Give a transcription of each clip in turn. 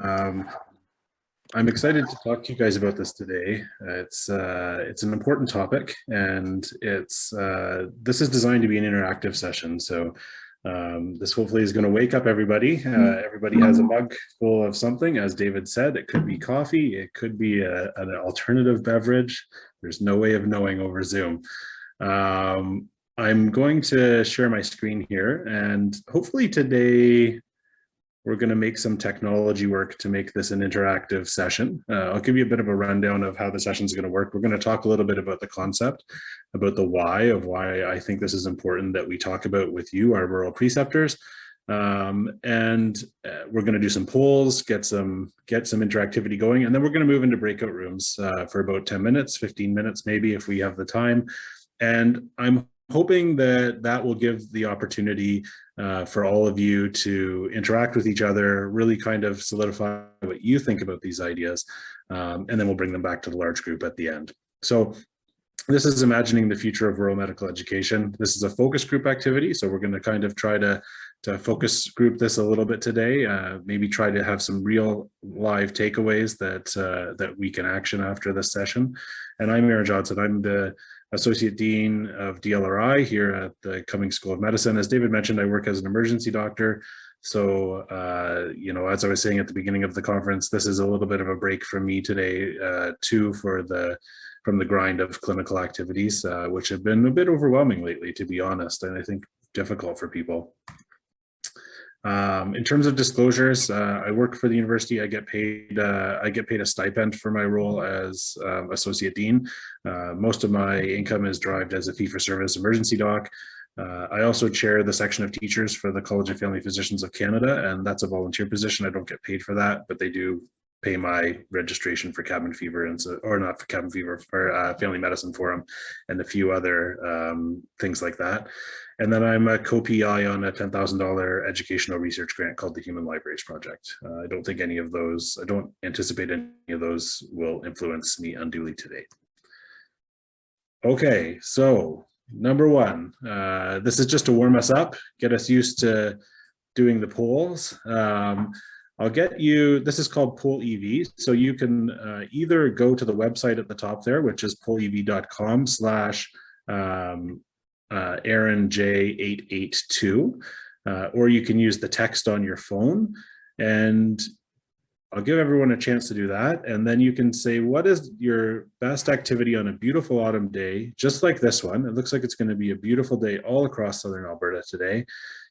Um, I'm excited to talk to you guys about this today. It's an important topic, and this is designed to be an interactive session. So this hopefully is going to wake up everybody. Everybody has a mug full of something, as David said. It could be coffee, it could be an alternative beverage. There's no way of knowing over Zoom. I'm going to share my screen here, and hopefully today we're going to make some technology work to make this an interactive session. I'll give you a bit of a rundown of how the session is going to work. We're going to talk a little bit about the concept, about the why of why I think this is important that we talk about with you, our rural preceptors. We're going to do some polls, get some interactivity going, and then we're going to move into breakout rooms for about 10 minutes, 15 minutes maybe if we have the time. And I'm hoping that will give the opportunity for all of you to interact with each other, really kind of solidify what you think about these ideas, and then we'll bring them back to the large group at the end. So this is imagining the future of rural medical education. This is a focus group activity, so we're going to kind of try to focus group this a little bit today, maybe try to have some real live takeaways that we can action after this session. And I'm Aaron Johnston. I'm the Associate Dean of DLRI here at the Cummings School of Medicine. As David mentioned, I work as an emergency doctor. So, as I was saying at the beginning of the conference, this is a little bit of a break from me today, too, from the grind of clinical activities, which have been a bit overwhelming lately, to be honest, and I think difficult for people. In terms of disclosures, I work for the university. I get paid a stipend for my role as associate dean. Most of my income is derived as a fee-for-service emergency doc. I also chair the section of teachers for the College of Family Physicians of Canada, and that's a volunteer position. I don't get paid for that, but they do pay my registration for cabin fever, and so, or not for cabin fever, for Family Medicine Forum and a few other things like that. And then I'm a co-PI on a $10,000 educational research grant called the Human Libraries Project. I don't anticipate any of those will influence me unduly today. Okay, so number one, this is just to warm us up, get us used to doing the polls. I'll get you, this is called Poll EV. So you can either go to the website at the top there, which is pollev.com/AaronJ882, or you can use the text on your phone. And I'll give everyone a chance to do that. And then you can say, what is your best activity on a beautiful autumn day, just like this one? It looks like it's going to be a beautiful day all across Southern Alberta today.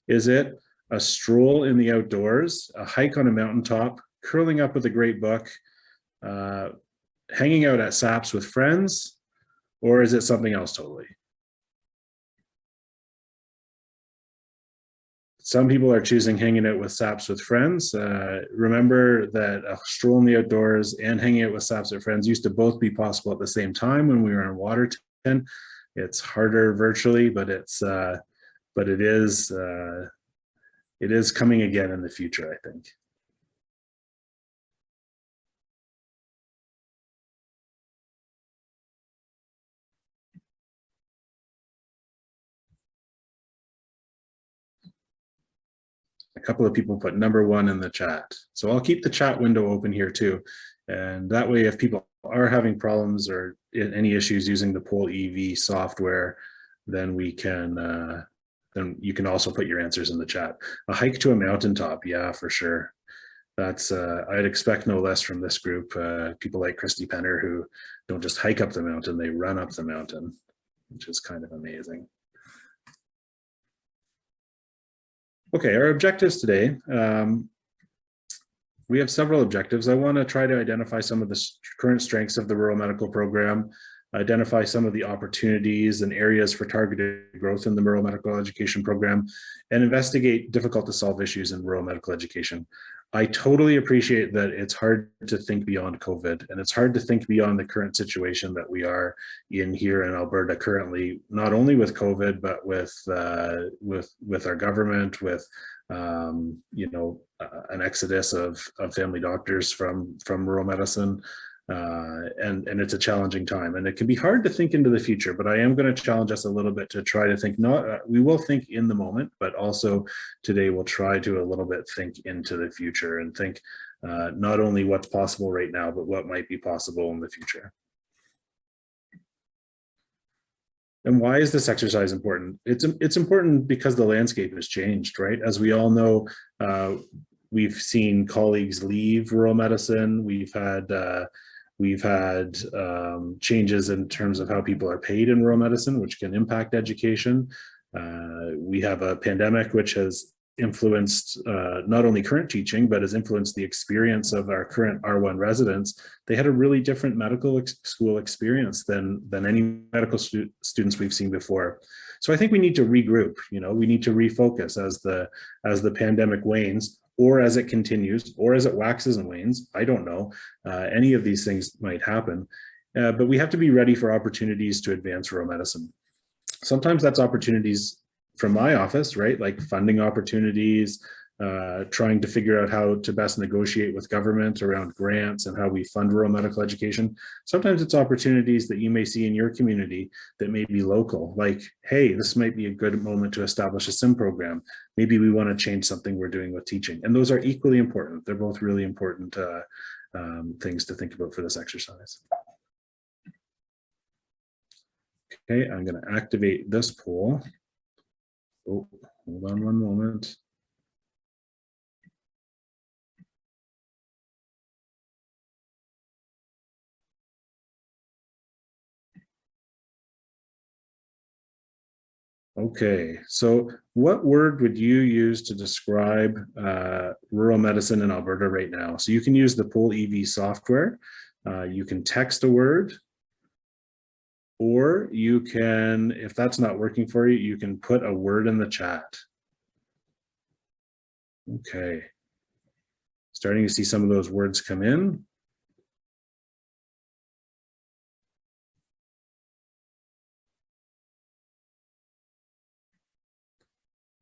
Is it a stroll in the outdoors, a hike on a mountaintop, curling up with a great book, hanging out at SAPs with friends, or is it something else totally? Some people are choosing hanging out with SAPs with friends. Remember that a stroll in the outdoors and hanging out with SAPs with friends used to both be possible at the same time when we were in Waterton. It's harder virtually, but it is coming again in the future, I think. A couple of people put number one in the chat. So I'll keep the chat window open here too. And that way, if people are having problems or any issues using the Poll EV software, then we can, then you can also put your answers in the chat. A hike to a mountaintop, yeah, for sure. That's, I'd expect no less from this group. People like Christy Penner who don't just hike up the mountain, they run up the mountain, which is kind of amazing. Okay, our objectives today. We have several objectives. I want to try to identify some of the current strengths of the rural medical program, identify some of the opportunities and areas for targeted growth in the rural medical education program, and investigate difficult to solve issues in rural medical education. I totally appreciate that it's hard to think beyond COVID, and it's hard to think beyond the current situation that we are in here in Alberta currently, not only with COVID, but with our government, with an exodus of family doctors from rural medicine. And it's a challenging time, and it can be hard to think into the future, but I am going to challenge us a little bit to try to think, we will think in the moment, but also today we'll try to a little bit think into the future and think not only what's possible right now, but what might be possible in the future. And why is this exercise important? It's important because the landscape has changed, right? As we all know, we've seen colleagues leave rural medicine. We've had changes in terms of how people are paid in rural medicine, which can impact education. We have a pandemic which has influenced not only current teaching, but has influenced the experience of our current R1 residents. They had a really different medical school experience than any medical students we've seen before. So I think we need to regroup, we need to refocus as the pandemic wanes, or as it continues, or as it waxes and wanes. I don't know. Any of these things might happen, but we have to be ready for opportunities to advance rural medicine. Sometimes that's opportunities from my office, right? Like funding opportunities, trying to figure out how to best negotiate with government around grants and how we fund rural medical education. Sometimes it's opportunities that you may see in your community that may be local, like, hey, this might be a good moment to establish a sim program. Maybe we want to change something we're doing with teaching. And those are equally important. They're both really important things to think about for this exercise. Okay, I'm going to activate this poll. Oh, hold on one moment. Okay, so what word would you use to describe rural medicine in Alberta right now? So you can use the Poll EV software. You can text a word, or you can, if that's not working for you, you can put a word in the chat. Okay, starting to see some of those words come in.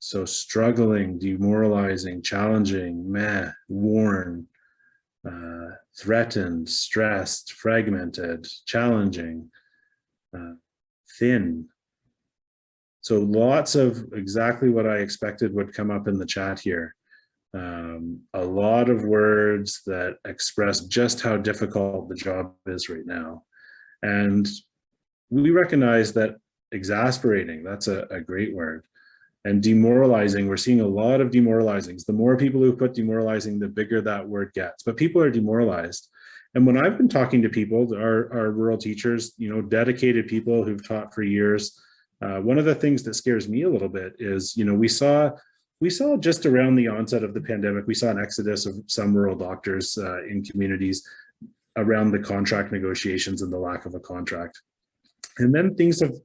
So struggling, demoralizing, challenging, meh, worn, threatened, stressed, fragmented, challenging, thin. So lots of exactly what I expected would come up in the chat here. A lot of words that express just how difficult the job is right now. And we recognize that exasperating, that's a great word. And demoralizing, we're seeing a lot of demoralizings. The more people who put demoralizing, the bigger that word gets. But people are demoralized. And when I've been talking to people, our rural teachers, dedicated people who've taught for years, one of the things that scares me a little bit is, we saw just around the onset of the pandemic, we saw an exodus of some rural doctors in communities around the contract negotiations and the lack of a contract. And then things have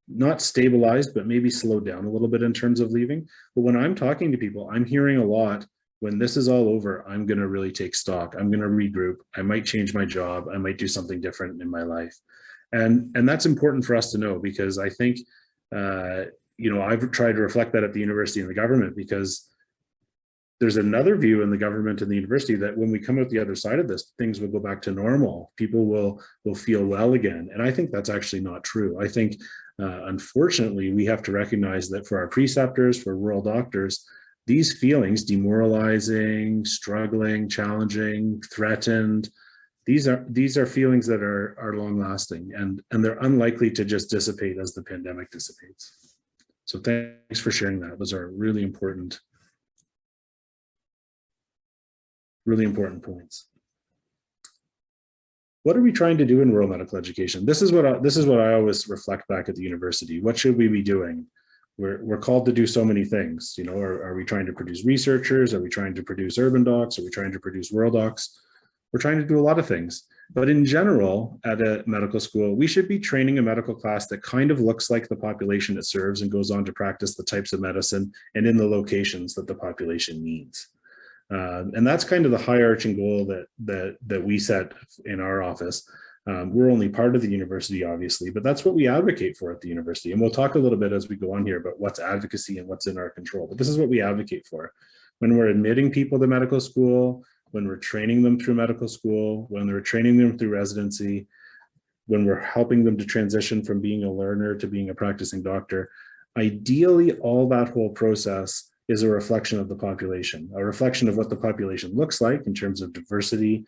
not stabilized, but maybe slowed down a little bit in terms of leaving. But when I'm talking to people, I'm hearing a lot, when this is all over, I'm going to really take stock. I'm going to regroup. I might change my job. I might do something different in my life. And that's important for us to know, because I think, I've tried to reflect that at the university and the government, because there's another view in the government and the university that when we come out the other side of this, things will go back to normal. People will feel well again. And I think that's actually not true. I think, unfortunately, we have to recognize that for our preceptors, for rural doctors, these feelings, demoralizing, struggling, challenging, threatened, these are feelings that are long lasting, and they're unlikely to just dissipate as the pandemic dissipates. So thanks for sharing that. Those are really important points. What are we trying to do in rural medical education? This is what I always reflect back at the university. What should we be doing? We're called to do so many things. Are we trying to produce researchers? Are we trying to produce urban docs? Are we trying to produce rural docs? We're trying to do a lot of things. But in general, at a medical school, we should be training a medical class that kind of looks like the population it serves and goes on to practice the types of medicine and in the locations that the population needs. And that's kind of the high arching goal that we set in our office. We're only part of the university, obviously, but that's what we advocate for at the university. And we'll talk a little bit as we go on here about what's advocacy and what's in our control. But this is what we advocate for. When we're admitting people to medical school, when we're training them through medical school, when we're training them through residency, when we're helping them to transition from being a learner to being a practicing doctor, ideally, all that whole process is a reflection of the population, a reflection of what the population looks like in terms of diversity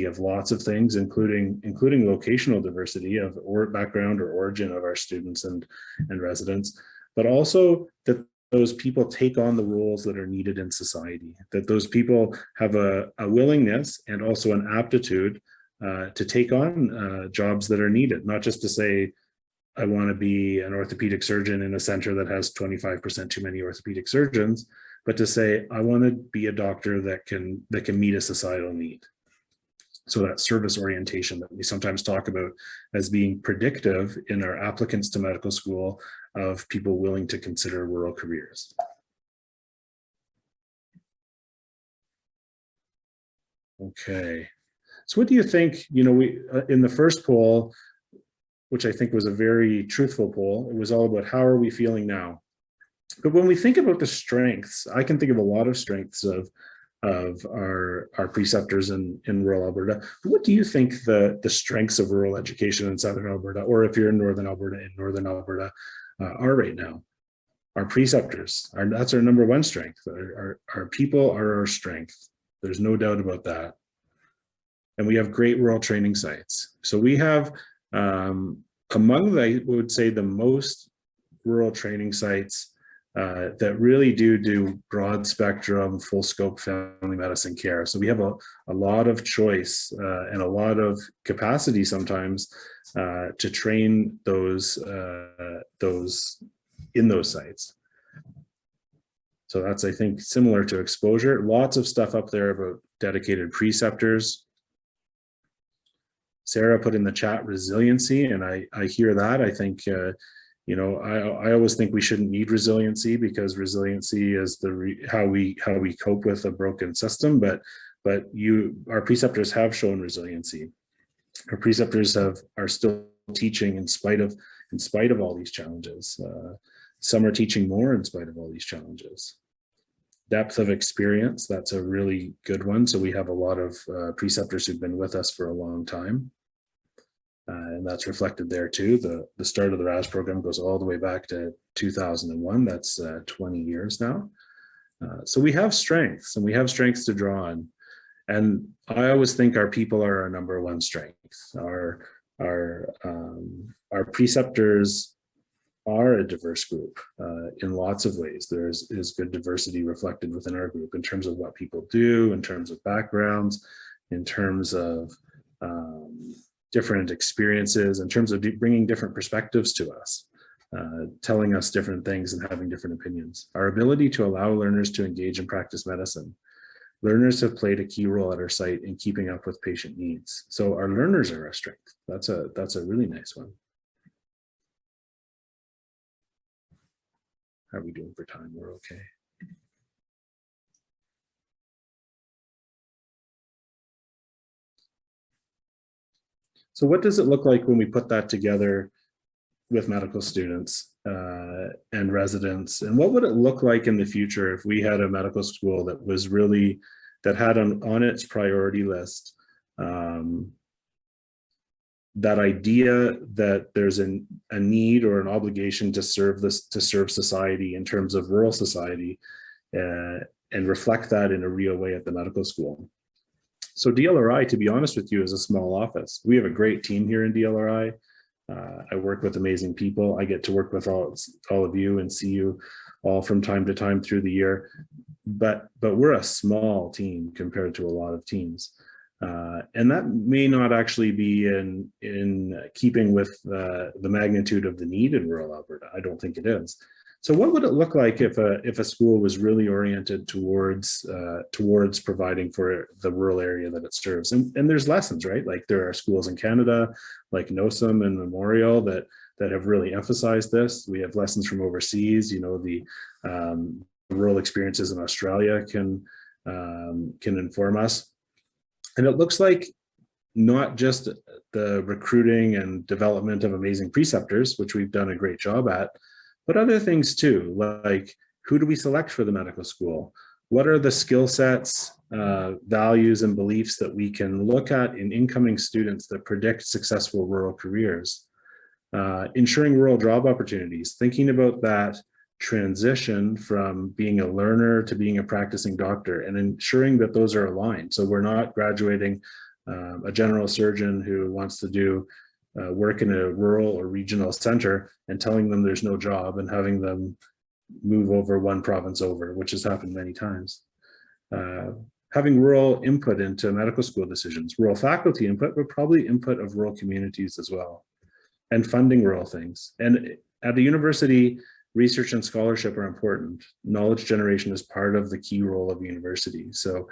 of lots of things, including locational diversity of background or origin of our students and residents, but also that those people take on the roles that are needed in society, that those people have a willingness and also an aptitude to take on jobs that are needed, not just to say, I want to be an orthopedic surgeon in a center that has 25% too many orthopedic surgeons, but to say, I want to be a doctor that can meet a societal need. So that service orientation that we sometimes talk about as being predictive in our applicants to medical school of people willing to consider rural careers. Okay, so what do you think? You know, we in the first poll, which I think was a very truthful poll, it was all about how are we feeling now? But when we think about the strengths, I can think of a lot of strengths of our preceptors in rural Alberta. What do you think the strengths of rural education in southern Alberta, or if you're in northern Alberta, are right now? Our preceptors, that's our number one strength. Our people are our strength. There's no doubt about that. And we have great rural training sites. So we have among the, I would say, the most rural training sites that really do broad spectrum, full scope family medicine care. So we have a lot of choice and a lot of capacity sometimes to train those in those sites. So that's, I think, similar to exposure. Lots of stuff up there about dedicated preceptors. Sarah put in the chat resiliency, and I hear that. I think you know, I always think we shouldn't need resiliency, because resiliency is how we cope with a broken system. But our preceptors have shown resiliency. Our preceptors are still teaching in spite of all these challenges. Some are teaching more in spite of all these challenges. Depth of experience, that's a really good one. So we have a lot of preceptors who've been with us for a long time. And that's reflected there too. The start of the RAS program goes all the way back to 2001. That's 20 years now. So we have strengths, and we have strengths to draw on. And I always think our people are our number one strength. Our preceptors are a diverse group in lots of ways. There is good diversity reflected within our group in terms of what people do, in terms of backgrounds, in terms of different experiences, in terms of bringing different perspectives to us, telling us different things and having different opinions. Our ability to allow learners to engage and practice medicine. Learners have played a key role at our site in keeping up with patient needs. So our learners are our strength. That's a really nice one. How are we doing for time? We're okay. So what does it look like when we put that together with medical students and residents? And what would it look like in the future if we had a medical school that was really, that had on its priority list that idea that there's a need or an obligation to serve society in terms of rural society, and reflect that in a real way at the medical school? So DLRI, to be honest with you, is a small office. We have a great team here in DLRI. I work with amazing people. I get to work with all of you and see you all from time to time through the year. But we're a small team compared to a lot of teams. And that may not actually be in keeping with the magnitude of the need in rural Alberta. I don't think it is. So what would it look like if a school was really oriented towards providing for the rural area that it serves? And there's lessons, right? Like there are schools in Canada, like NOSM and Memorial, that have really emphasized this. We have lessons from overseas. You know, the rural experiences in Australia can inform us. And it looks like not just the recruiting and development of amazing preceptors, which we've done a great job at, but other things too, like who do we select for the medical school? What are the skill sets, values, and beliefs that we can look at in incoming students that predict successful rural careers? Ensuring rural job opportunities, thinking about that transition from being a learner to being a practicing doctor, and ensuring that those are aligned. So we're not graduating a general surgeon who wants to do work in a rural or regional center and telling them there's no job and having them move over one province over, which has happened many times. Having rural input into medical school decisions, rural faculty input, but probably input of rural communities as well, and funding rural things. And at the university, research and scholarship are important. Knowledge generation is part of the key role of the university. So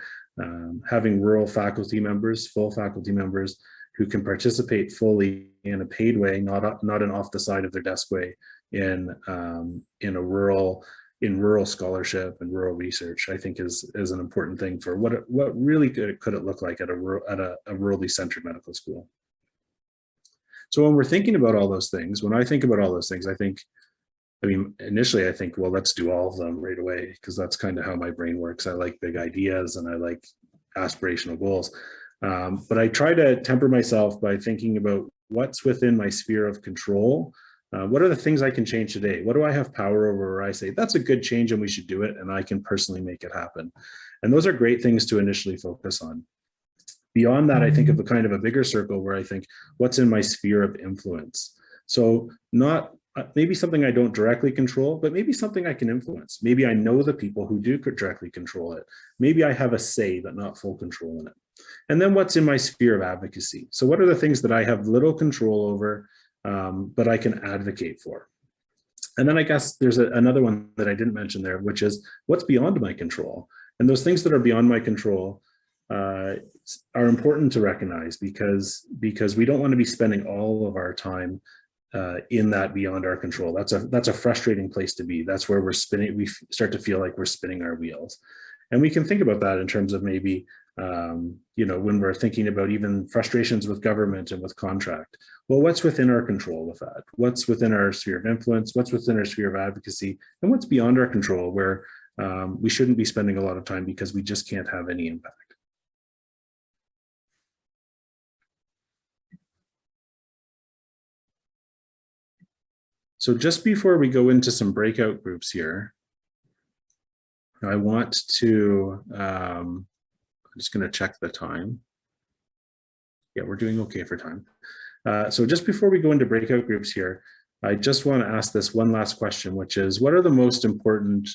having rural faculty members, full faculty members, who can participate fully in a paid way, not an off the side of their desk way, in rural scholarship and rural research, I think is an important thing for what really could it look like at a rurally centered medical school. So when we're thinking about all those things, when I think about all those things, initially I think, well, let's do all of them right away, because that's kind of how my brain works. I like big ideas and I like aspirational goals. But I try to temper myself by thinking about what's within my sphere of control. What are the things I can change today? What do I have power over where I say, that's a good change and we should do it, and I can personally make it happen? And those are great things to initially focus on. Beyond that, I think of a kind of a bigger circle where I think, what's in my sphere of influence? So not maybe something I don't directly control, but maybe something I can influence. Maybe I know the people who do directly control it. Maybe I have a say, but not full control in it. And then what's in my sphere of advocacy? So what are the things that I have little control over, but I can advocate for? And then I guess there's another one that I didn't mention there, which is what's beyond my control. And those things that are beyond my control are important to recognize, because we don't want to be spending all of our time in that beyond our control. That's a frustrating place to be. That's where we start to feel like we're spinning our wheels. And we can think about that in terms of maybe, when we're thinking about even frustrations with government and with contract. Well, what's within our control with that? What's within our sphere of influence? What's within our sphere of advocacy? And what's beyond our control, where we shouldn't be spending a lot of time because we just can't have any impact? So just before we go into some breakout groups here, I want to, I'm just going to check the time. Yeah, we're doing okay for time. So just before we go into breakout groups here, I just want to ask this one last question, which is, what are the most important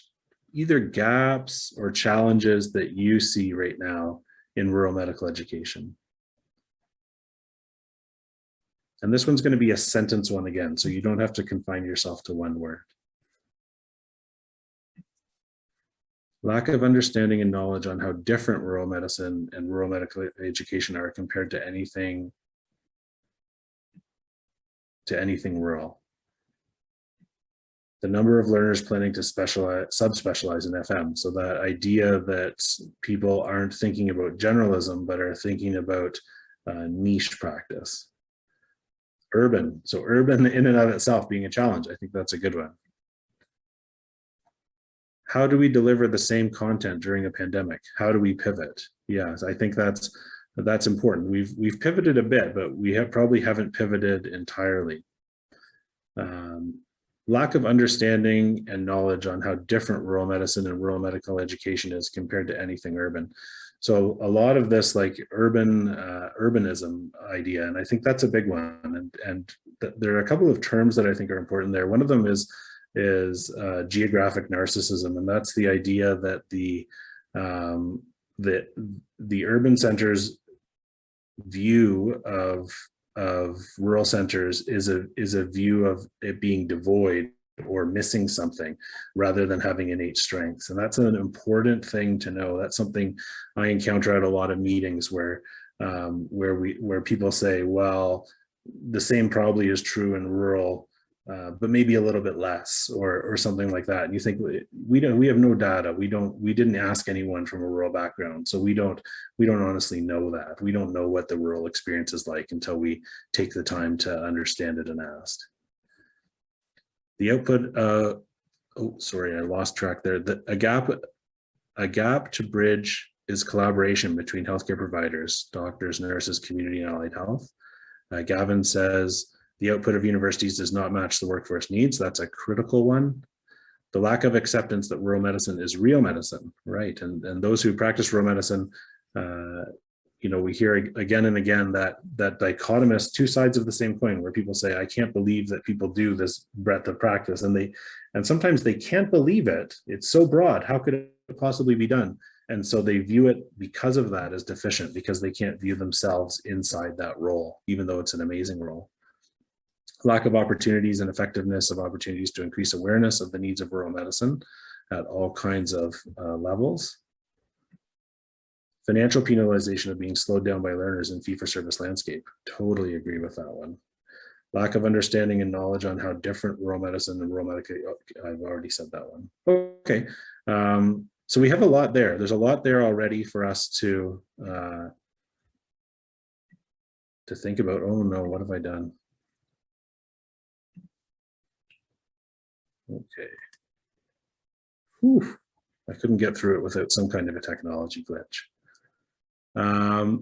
either gaps or challenges that you see right now in rural medical education? And this one's going to be a sentence one again, so you don't have to confine yourself to one word. Lack of understanding and knowledge on how different rural medicine and rural medical education are compared to anything rural. The number of learners planning to subspecialize in FM. So that idea that people aren't thinking about generalism, but are thinking about niche practice. Urban. So urban in and of itself being a challenge. I think that's a good one. How do we deliver the same content during a pandemic? How do we pivot? Yes, I think that's important. We've pivoted a bit, but we probably haven't pivoted entirely. Lack of understanding and knowledge on how different rural medicine and rural medical education is compared to anything urban. So a lot of this like urbanism idea, and I think that's a big one. And there are a couple of terms that I think are important there. One of them is geographic narcissism, and that's the idea that the urban centers view of rural centers is a view of it being devoid or missing something rather than having innate strengths. And that's an important thing to know. That's something I encounter at a lot of meetings where people say, well, the same probably is true in rural, but maybe a little bit less, or something like that. And you think, we have no data. We didn't ask anyone from a rural background, so we don't honestly know that. We don't know what the rural experience is like until we take the time to understand it and ask. The output, oh, sorry, I lost track there. A gap to bridge is collaboration between healthcare providers, doctors, nurses, community, and allied health. Gavin says, the output of universities does not match the workforce needs. That's a critical one. the lack of acceptance that rural medicine is real medicine, right? And those who practice rural medicine, we hear again and again that dichotomous two sides of the same coin, where people say, I can't believe that people do this breadth of practice. And sometimes they can't believe it. It's so broad. How could it possibly be done? And so they view it because of that as deficient, because they can't view themselves inside that role, even though it's an amazing role. Lack of opportunities and effectiveness of opportunities to increase awareness of the needs of rural medicine at all kinds of levels. Financial penalization of being slowed down by learners in fee-for-service landscape. Totally agree with that one. Lack of understanding and knowledge on how different rural medicine and rural medical, I've already said that one. Okay, so we have a lot there. There's a lot there already for us to think about. Oh no, what have I done? Okay. Whew. I couldn't get through it without some kind of a technology glitch.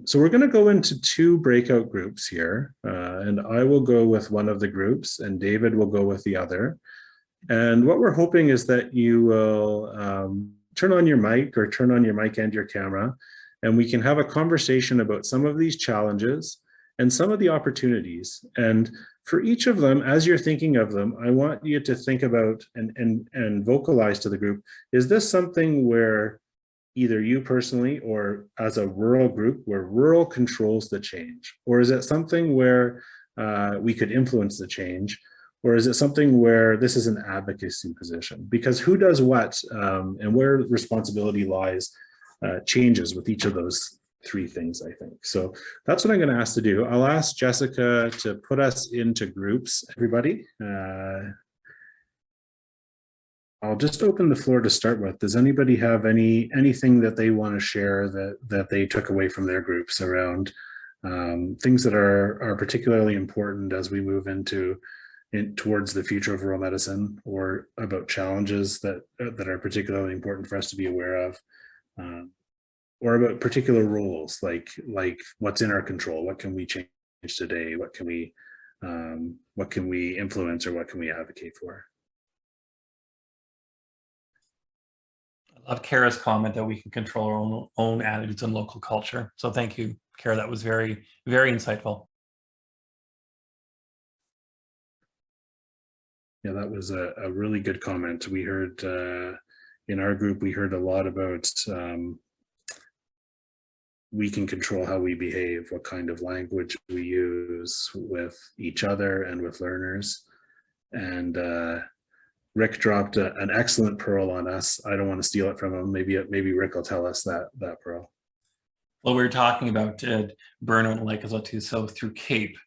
So we're going to go into two breakout groups here, and I will go with one of the groups and David will go with the other. And what we're hoping is that you will turn on your mic or turn on your mic and your camera, and we can have a conversation about some of these challenges and some of the opportunities. And for each of them, as you're thinking of them, I want you to think about and vocalize to the group, is this something where either you personally or as a rural group, where rural controls the change? Or is it something where we could influence the change? Or is it something where this is an advocacy position? Because who does what and where responsibility lies changes with each of those three things, I think. So that's what I'm going to ask to do. I'll ask Jessica to put us into groups, everybody. I'll just open the floor to start with. Does anybody have anything that they want to share that they took away from their groups around things that are particularly important as we move towards the future of rural medicine, or about challenges that are particularly important for us to be aware of? Or about particular roles, like what's in our control, what can we change today, what can we influence, or what can we advocate for? I love Kara's comment that we can control our own attitudes and local culture. So thank you, Kara. That was very, very insightful. Yeah, that was a really good comment. We heard in our group, we heard a lot about we can control how we behave, what kind of language we use with each other and with learners. And Rick dropped an excellent pearl on us. I don't want to steal it from him. Maybe Rick will tell us that pearl. Well, we were talking about burnout and like too. So through CAPE,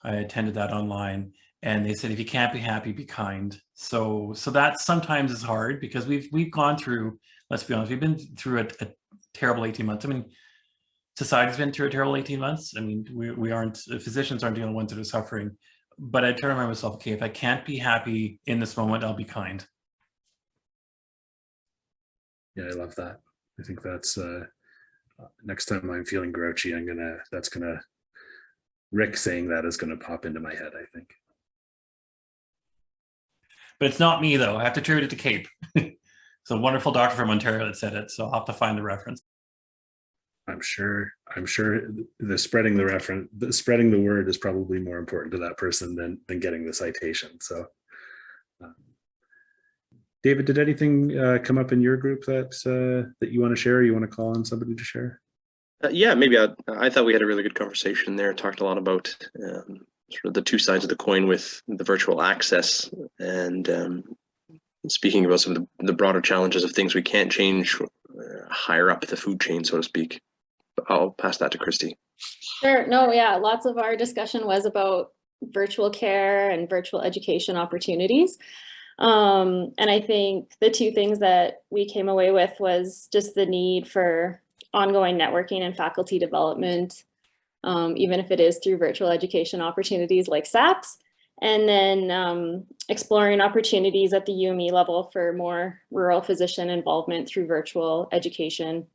I attended that online, and they said, if you can't be happy, be kind. So that sometimes is hard, because we've gone through, let's be honest, we've been through a terrible 18 months. I mean, society's been through a terrible 18 months. I mean, physicians aren't the only ones that are suffering. But I try to remind myself, okay, if I can't be happy in this moment, I'll be kind. Yeah, I love that. I think that's next time I'm feeling grouchy, Rick saying that is gonna pop into my head, I think. But it's not me though. I have to attribute it to CAPE. It's a wonderful doctor from Ontario that said it, so I'll have to find the reference. I'm sure spreading the word is probably more important to that person than getting the citation. So, David, did anything come up in your group that you want to share? Or you want to call on somebody to share? Yeah, maybe I thought we had a really good conversation there. Talked a lot about sort of the two sides of the coin with the virtual access, and speaking about some of the broader challenges of things we can't change higher up the food chain, so to speak. I'll pass that to Christy. Sure. No, yeah, lots of our discussion was about virtual care and virtual education opportunities. And I think the two things that we came away with was just the need for ongoing networking and faculty development, even if it is through virtual education opportunities like SAPS, and then exploring opportunities at the UME level for more rural physician involvement through virtual education.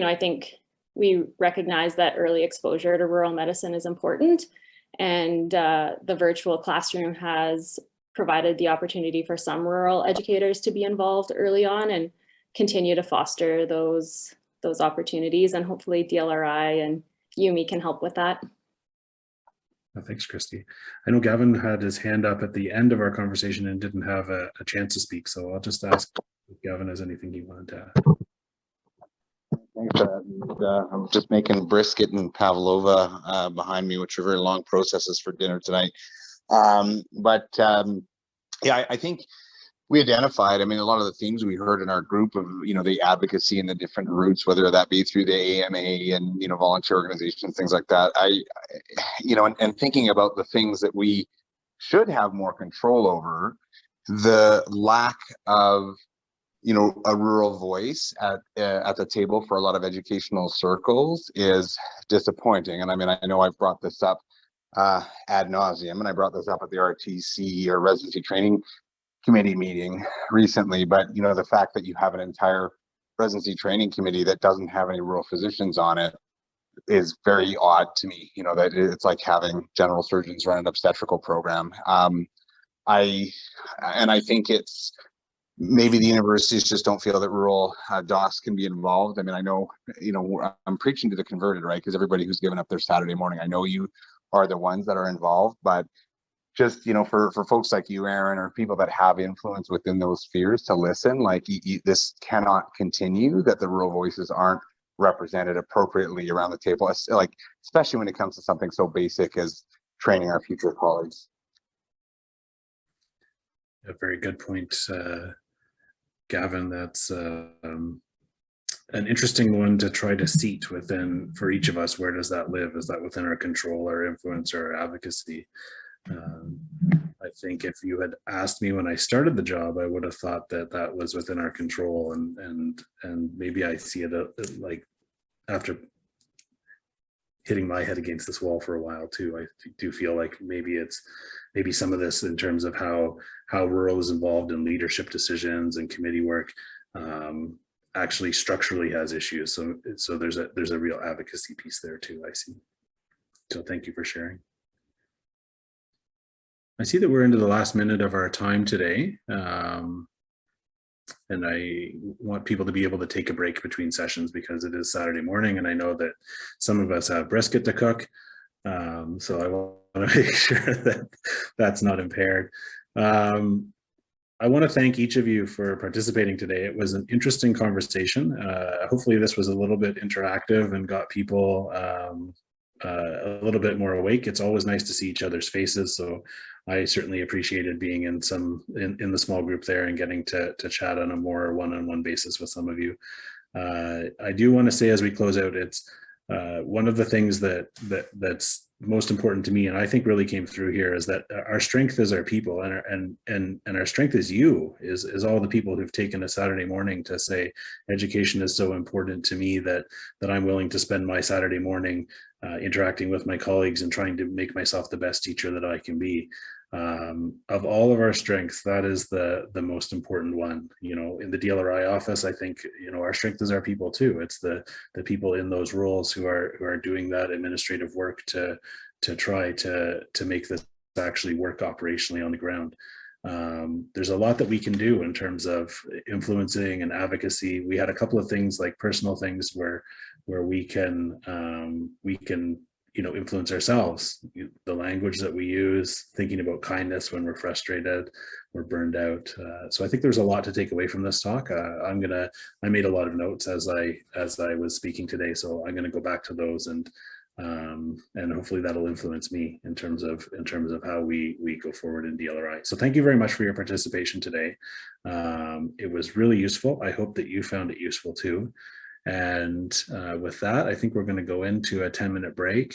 I think we recognize that early exposure to rural medicine is important, and the virtual classroom has provided the opportunity for some rural educators to be involved early on and continue to foster those opportunities. And hopefully DLRI and Yumi can help with that. Thanks, Christy. I know Gavin had his hand up at the end of our conversation and didn't have a chance to speak, so I'll just ask if Gavin has anything he wanted to add. Thanks. I'm just making brisket and pavlova behind me, which are very long processes for dinner tonight. Yeah, I think we identified, I mean, a lot of the themes we heard in our group of, the advocacy and the different routes, whether that be through the AMA and, volunteer organizations, things like that. And thinking about the things that we should have more control over, the lack of, a rural voice at the table for a lot of educational circles is disappointing. And I mean, I know I've brought this up ad nauseum, and I brought this up at the RTC, or Residency Training Committee meeting recently, but the fact that you have an entire residency training committee that doesn't have any rural physicians on it is very odd to me. That it's like having general surgeons run an obstetrical program. I think it's maybe the universities just don't feel that rural docs can be involved. I mean, I know, I'm preaching to the converted, right? Because everybody who's given up their Saturday morning, I know you are the ones that are involved, but just, for folks like you, Aaron, or people that have influence within those spheres to listen, like this cannot continue, that the rural voices aren't represented appropriately around the table, like, especially when it comes to something so basic as training our future colleagues. A very good point, Gavin. That's an interesting one to try to seat within for each of us. Where does that live? Is that within our control, our influence, or our advocacy? I think if you had asked me when I started the job, I would have thought that was within our control, and maybe I see it like after hitting my head against this wall for a while too. I do feel like maybe some of this in terms of how rural is involved in leadership decisions and committee work actually structurally has issues. So there's a real advocacy piece there too, I see. So thank you for sharing. I see that we're into the last minute of our time today. And I want people to be able to take a break between sessions because it is Saturday morning, and I know that some of us have brisket to cook. So I want to make sure that that's not impaired. I want to thank each of you for participating today. It was an interesting conversation. Hopefully this was a little bit interactive and got people a little bit more awake. It's always nice to see each other's faces. So I certainly appreciated being in the small group there and getting to chat on a more one-on-one basis with some of you. I do want to say as we close out, it's one of the things that's most important to me, and I think really came through here, is that our strength is our people, and our strength is you, is all the people who've taken a Saturday morning to say education is so important to me that I'm willing to spend my Saturday morning interacting with my colleagues and trying to make myself the best teacher that I can be. Of all of our strengths, that is the most important one. In the DLRI office, I think our strength is our people too. It's the people in those roles who are doing that administrative work to try to make this actually work operationally on the ground. There's a lot that we can do in terms of influencing and advocacy. We had a couple of things, like personal things where we can influence ourselves, the language that we use, thinking about kindness when we're frustrated, we're burned out. So I think there's a lot to take away from this talk. I made a lot of notes as I was speaking today, so I'm going to go back to those and hopefully that'll influence me in terms of how we go forward in DLRI. So thank you very much for your participation today. It was really useful. I hope that you found it useful too. And with that, I think we're going to go into a 10-minute break,